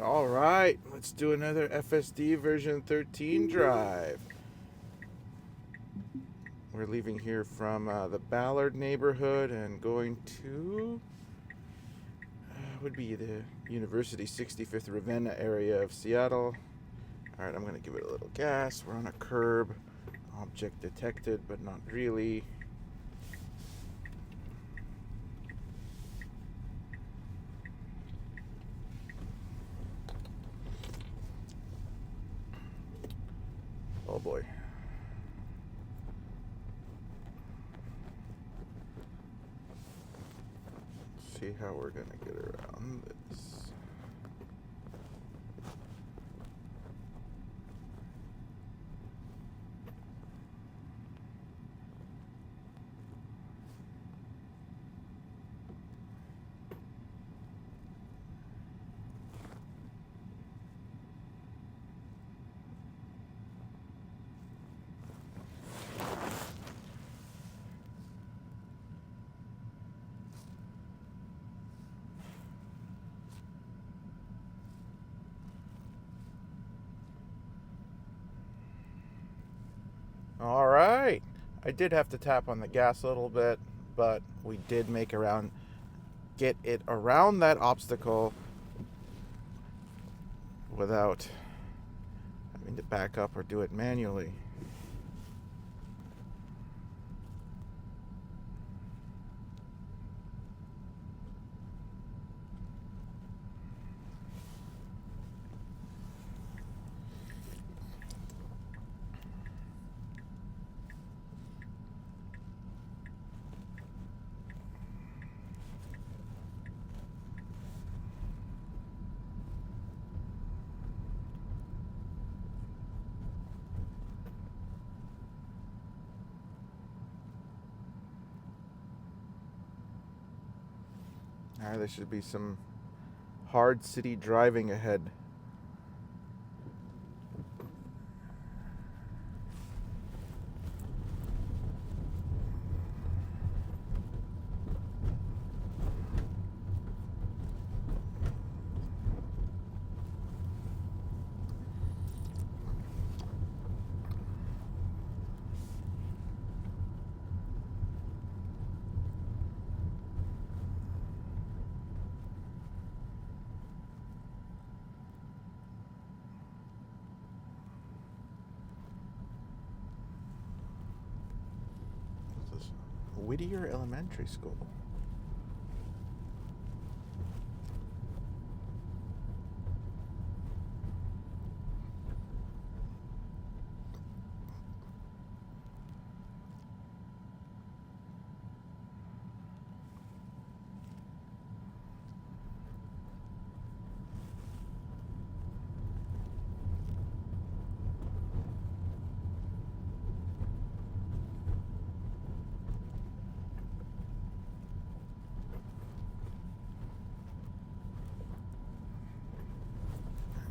All right, let's do another FSD version 13 drive. We're leaving here from the Ballard neighborhood and going to would be the University 65th Ravenna area of Seattle. All right, I'm going to give it a little gas. We're on a curb. Object detected, but not really. Oh boy. Let's see how we're going to get around this. All right. I did have to tap on the gas a little bit, but we did get it around that obstacle without having to back up or do it manually. All right, there should be some hard city driving ahead. This is Whittier Elementary School.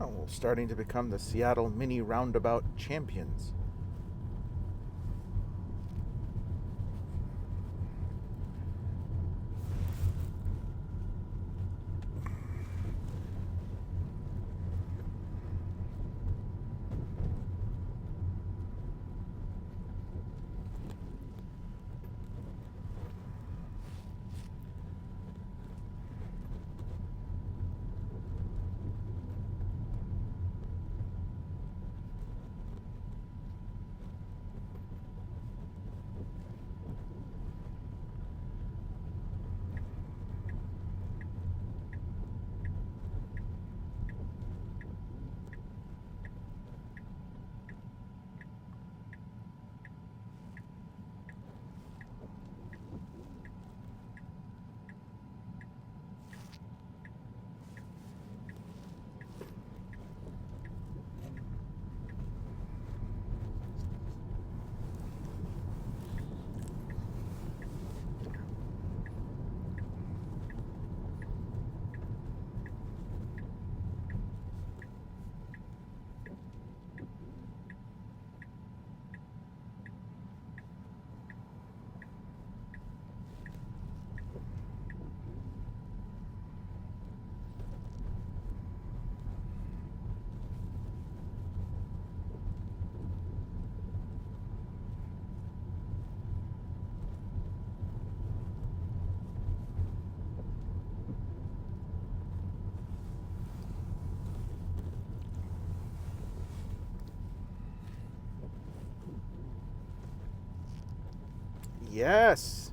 Oh, starting to become the Seattle mini roundabout champions. Yes!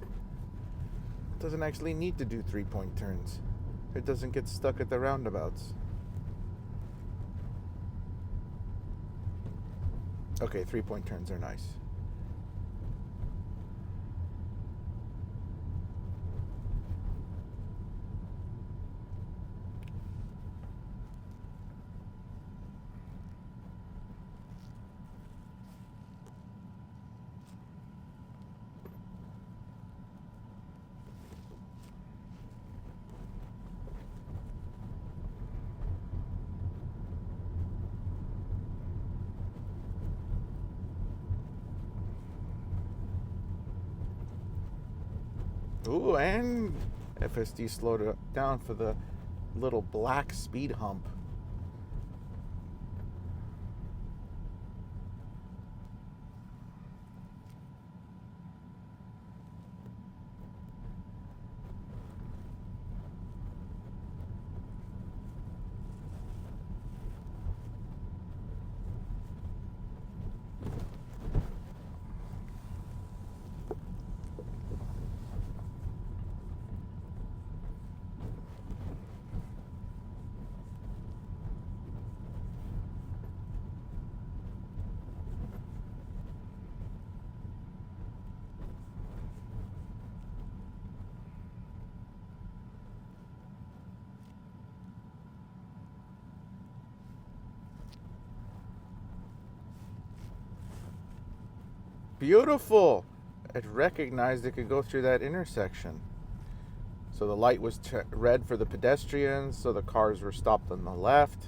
It doesn't actually need to do 3-point turns. It doesn't get stuck at the roundabouts. Okay, 3-point turns are nice. Ooh, and FSD slowed it down for the little black speed hump. Beautiful! It recognized it could go through that intersection. So the light was red for the pedestrians, so the cars were stopped on the left.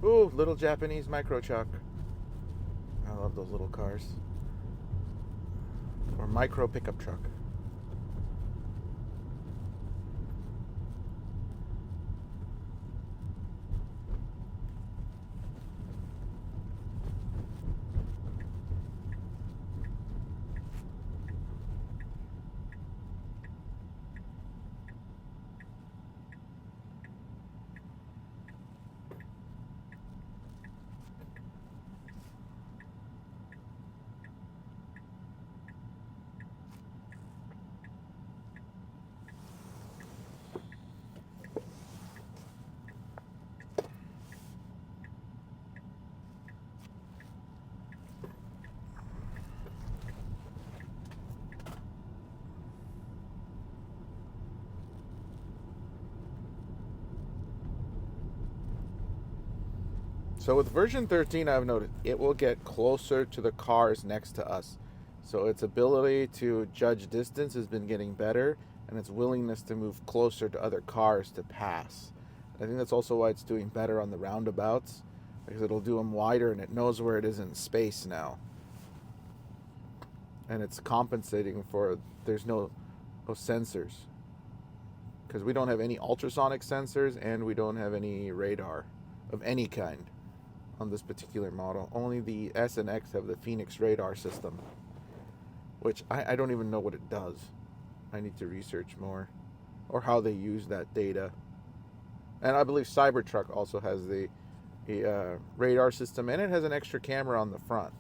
Ooh, little Japanese micro truck. I love those little cars. Or micro pickup truck. So with version 13, I've noticed it will get closer to the cars next to us. So its ability to judge distance has been getting better, and its willingness to move closer to other cars to pass. I think that's also why it's doing better on the roundabouts, because it'll do them wider and it knows where it is in space now. And it's compensating for there's no sensors. Because we don't have any ultrasonic sensors and we don't have any radar of any kind on this particular model. Only the S and X have the Phoenix radar system, which I don't even know what it does. I need to research more, or how they use that data. And I believe Cybertruck also has the radar system, and it has an extra camera on the front.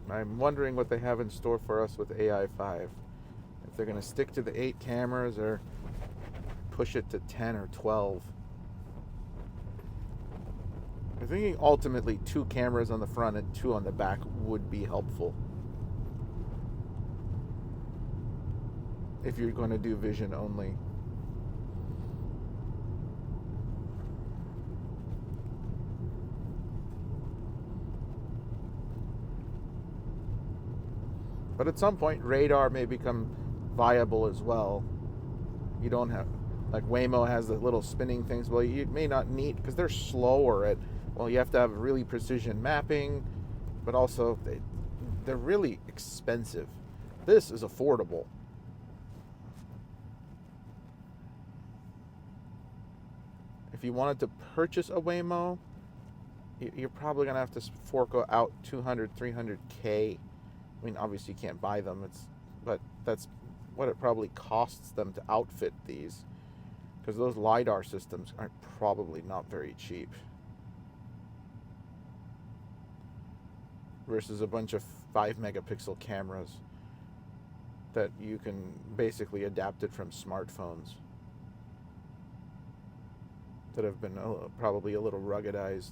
I'm wondering what they have in store for us with AI 5. If they're going to stick to the 8 cameras or push it to 10 or 12. I'm thinking ultimately 2 cameras on the front and 2 on the back would be helpful. if you're going to do vision only. But at some point, radar may become viable as well. You don't have, like Waymo has the little spinning things. Well, you may not need, because they're slower at, well, you have to have really precision mapping, but also they're really expensive. This is affordable. If you wanted to purchase a Waymo, you're probably going to have to fork out 200, 300K. I mean, obviously you can't buy them, but that's what it probably costs them to outfit these, because those LiDAR systems are probably not very cheap. Versus a bunch of 5 megapixel cameras that you can basically adapt it from smartphones that have been probably a little ruggedized.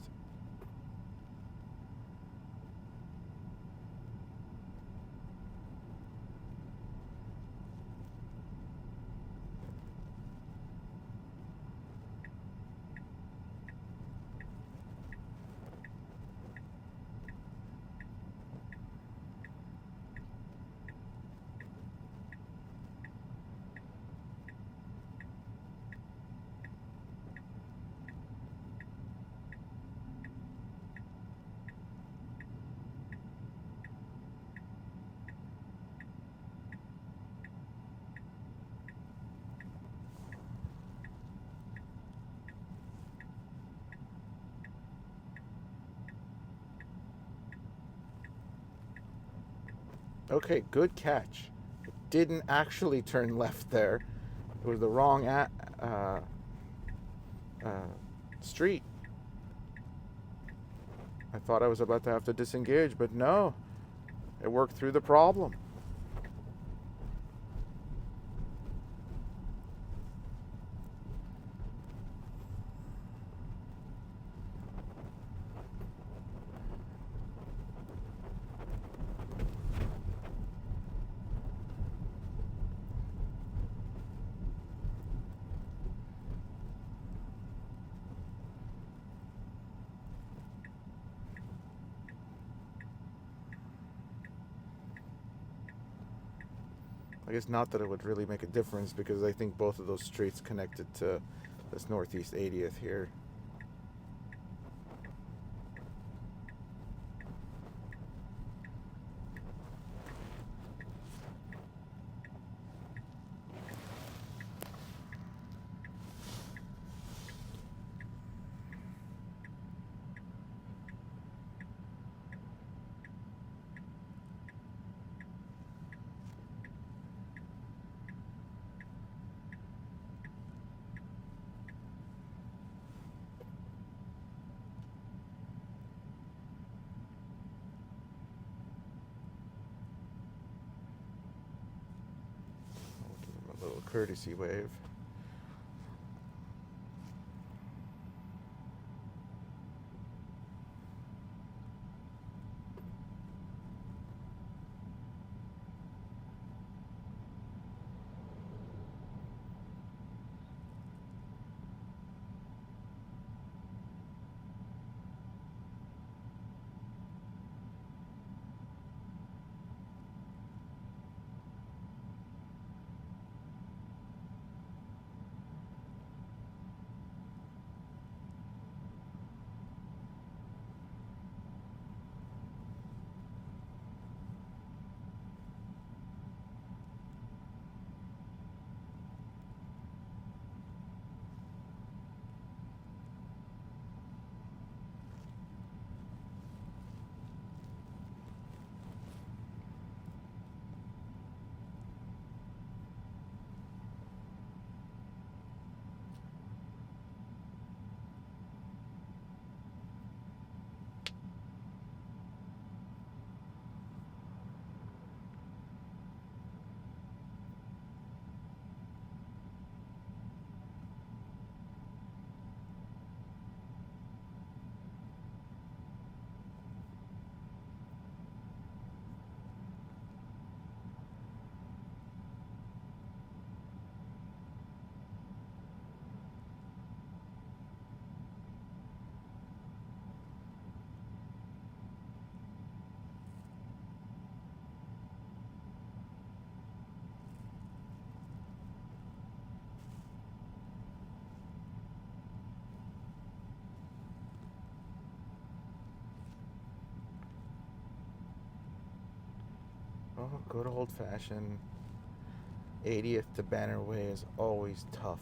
Okay, good catch. It didn't actually turn left there. It was the wrong street. I thought I was about to have to disengage, but no. It worked through the problem. I guess not that it would really make a difference, because I think both of those streets connected to this Northeast 80th here. I'll give him a little courtesy wave. good old-fashioned 80th to Banner Way is always tough.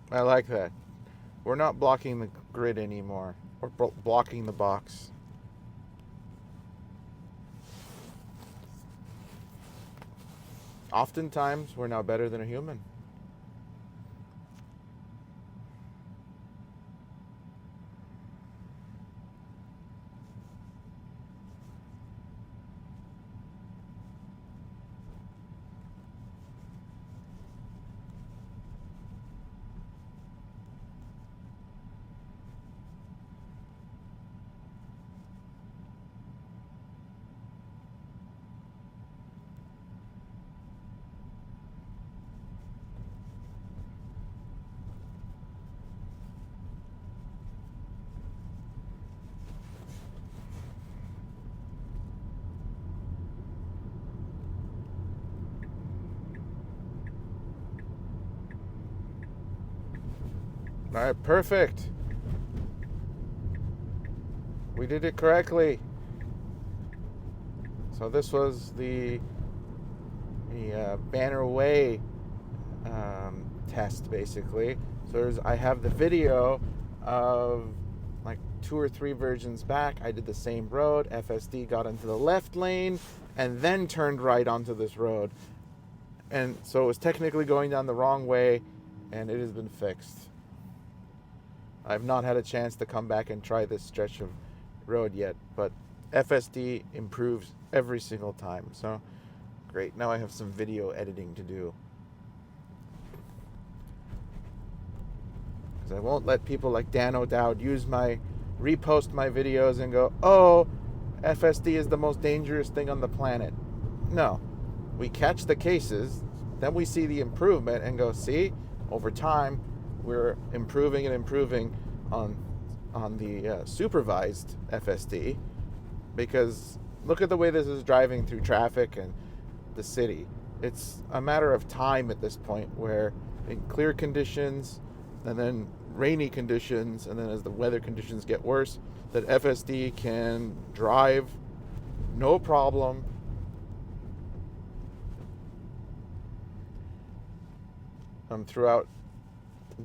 I like that. We're not blocking the grid anymore. We're blocking the box. Oftentimes, we're now better than a human. All right, perfect. We did it correctly. So this was the Banner Way test, basically. So I have the video of like 2 or 3 versions back. I did the same road. FSD got into the left lane and then turned right onto this road. And so it was technically going down the wrong way, and it has been fixed. I've not had a chance to come back and try this stretch of road yet, but FSD improves every single time. So great. Now I have some video editing to do. Because I won't let people like Dan O'Dowd repost my videos and go, oh, FSD is the most dangerous thing on the planet. No. We catch the cases, then we see the improvement and go, see, over time, we're improving and improving on the supervised FSD, because look at the way this is driving through traffic and the city. It's a matter of time at this point, where in clear conditions and then rainy conditions, and then as the weather conditions get worse, that FSD can drive no problem throughout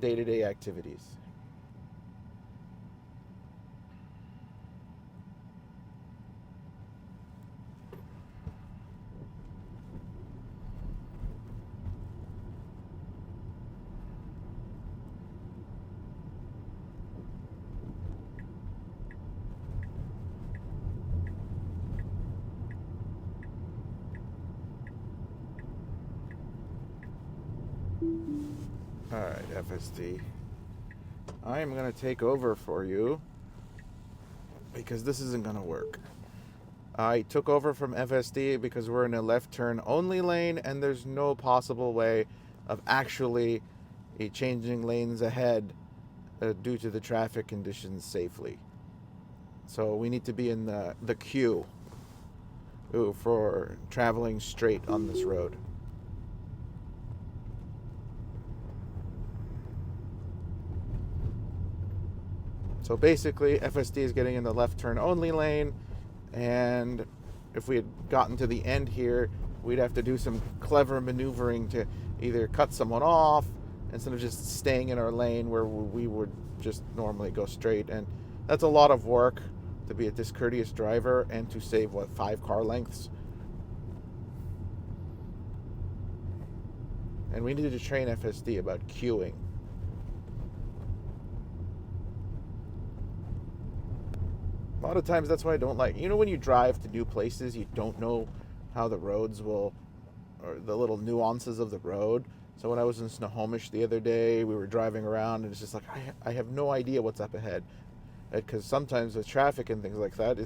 day-to-day activities. Alright, FSD. I am going to take over for you, because this isn't going to work. I took over from FSD because we're in a left turn only lane and there's no possible way of actually changing lanes ahead due to the traffic conditions safely. So we need to be in the queue for traveling straight on this road. So basically, FSD is getting in the left turn only lane, and if we had gotten to the end here, we'd have to do some clever maneuvering to either cut someone off instead of just staying in our lane where we would just normally go straight. And that's a lot of work to be a discourteous driver and to save, 5 car lengths. And we needed to train FSD about queuing. A lot of times that's why I don't like, when you drive to new places, you don't know how the roads will, or the little nuances of the road. So when I was in Snohomish the other day, we were driving around and it's just like, I have no idea what's up ahead. Because sometimes with traffic and things like that,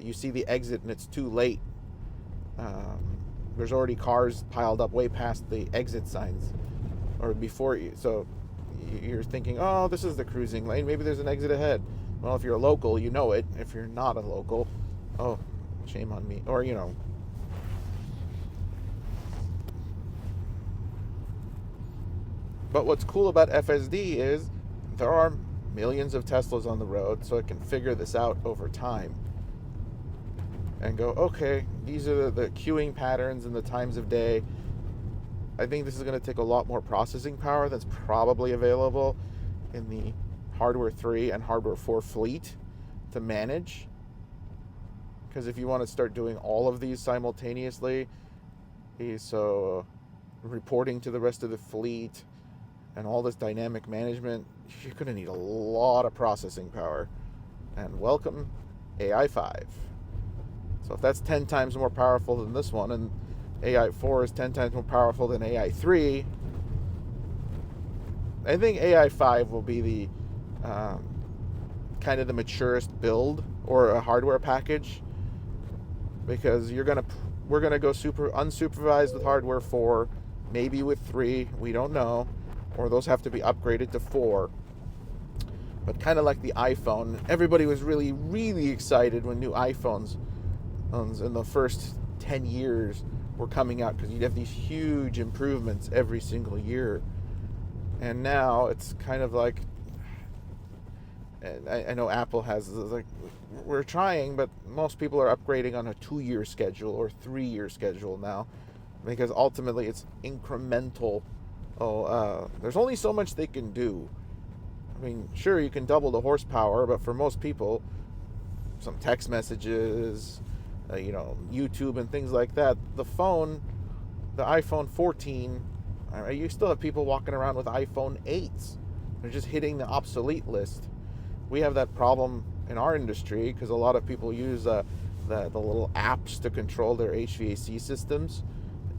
you see the exit and it's too late. There's already cars piled up way past the exit signs or before you. So you're thinking, oh, this is the cruising lane. Maybe there's an exit ahead. Well, if you're a local, you know it. If you're not a local, oh, shame on me. Or, But what's cool about FSD is there are millions of Teslas on the road, so it can figure this out over time and go, okay, these are the queuing patterns and the times of day. I think this is going to take a lot more processing power that's probably available in the Hardware 3 and Hardware 4 fleet to manage. Because if you want to start doing all of these simultaneously, so reporting to the rest of the fleet and all this dynamic management, you're going to need a lot of processing power. And welcome AI5. So if that's 10 times more powerful than this one, and AI4 is 10 times more powerful than AI3, I think AI5 will be the kind of the maturest build or a hardware package, because we're gonna go super unsupervised with hardware 4, maybe with 3, we don't know, or those have to be upgraded to 4. But kind of like the iPhone, everybody was really, really excited when new iPhones in the first 10 years were coming out, because you'd have these huge improvements every single year. And now it's kind of like, and I know Apple has, like, we're trying, but most people are upgrading on a 2-year schedule or 3-year schedule now, because ultimately it's incremental. There's only so much they can do. I mean, sure, you can double the horsepower, but for most people, some text messages, YouTube and things like that, the iPhone 14, you still have people walking around with iPhone 8s. They're just hitting the obsolete list. We have that problem in our industry because a lot of people use the little apps to control their HVAC systems,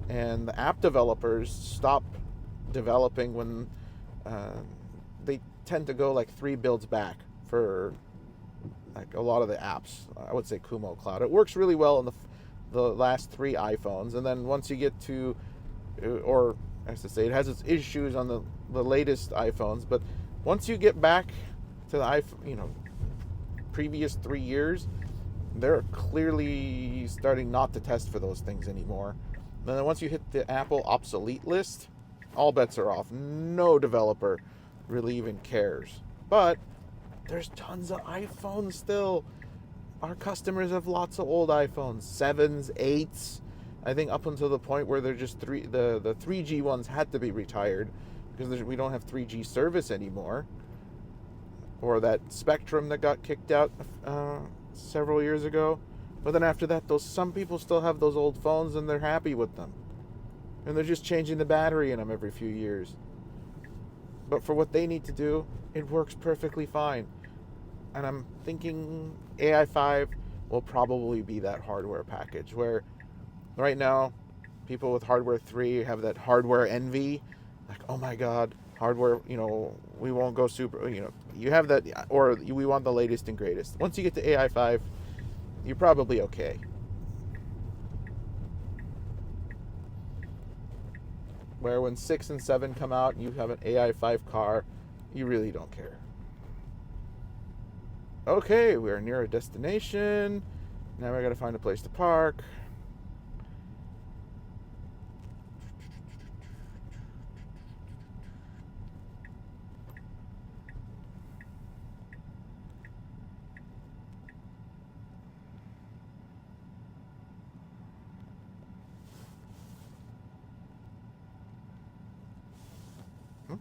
and the app developers stop developing when they tend to go like 3 builds back for like a lot of the apps. I would say Kumo Cloud. It works really well in the last 3 iPhones, and then once you get to, or as to say, it has its issues on the latest iPhones, but once you get back to the iPhone, previous 3 years, they're clearly starting not to test for those things anymore. And then once you hit the Apple obsolete list, all bets are off. No developer really even cares. But there's tons of iPhones still. Our customers have lots of old iPhones, 7s, 8s. I think up until the point where they're just the 3G ones had to be retired because we don't have 3G service anymore. Or that Spectrum that got kicked out several years ago. But then after that, some people still have those old phones and they're happy with them. And they're just changing the battery in them every few years. But for what they need to do, it works perfectly fine. And I'm thinking AI5 will probably be that hardware package where right now people with hardware 3 have that hardware envy. Like, oh my God, hardware, we won't go super, you have that, or we want the latest and greatest. Once you get to AI5, you're probably okay. Where when 6 and 7 come out and you have an AI5 car, you really don't care. Okay, we're near a destination. Now we gotta find a place to park.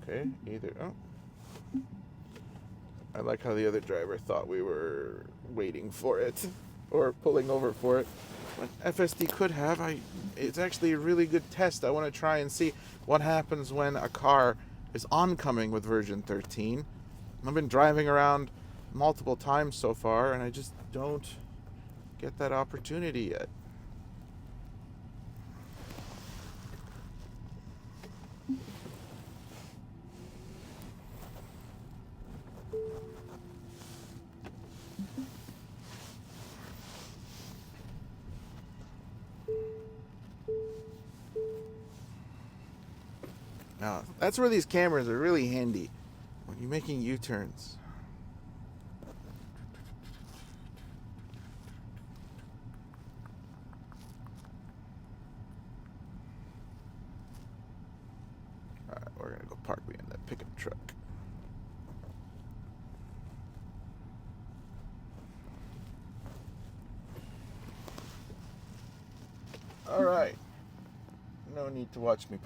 Okay, either. Oh. I like how the other driver thought we were waiting for it or pulling over for it. What FSD could have, it's actually a really good test. I want to try and see what happens when a car is oncoming with version 13. I've been driving around multiple times so far, and I just don't get that opportunity yet. Now, that's where these cameras are really handy when you're making U-turns. Alright, we're gonna go park behind that pickup truck. Alright. No need to watch me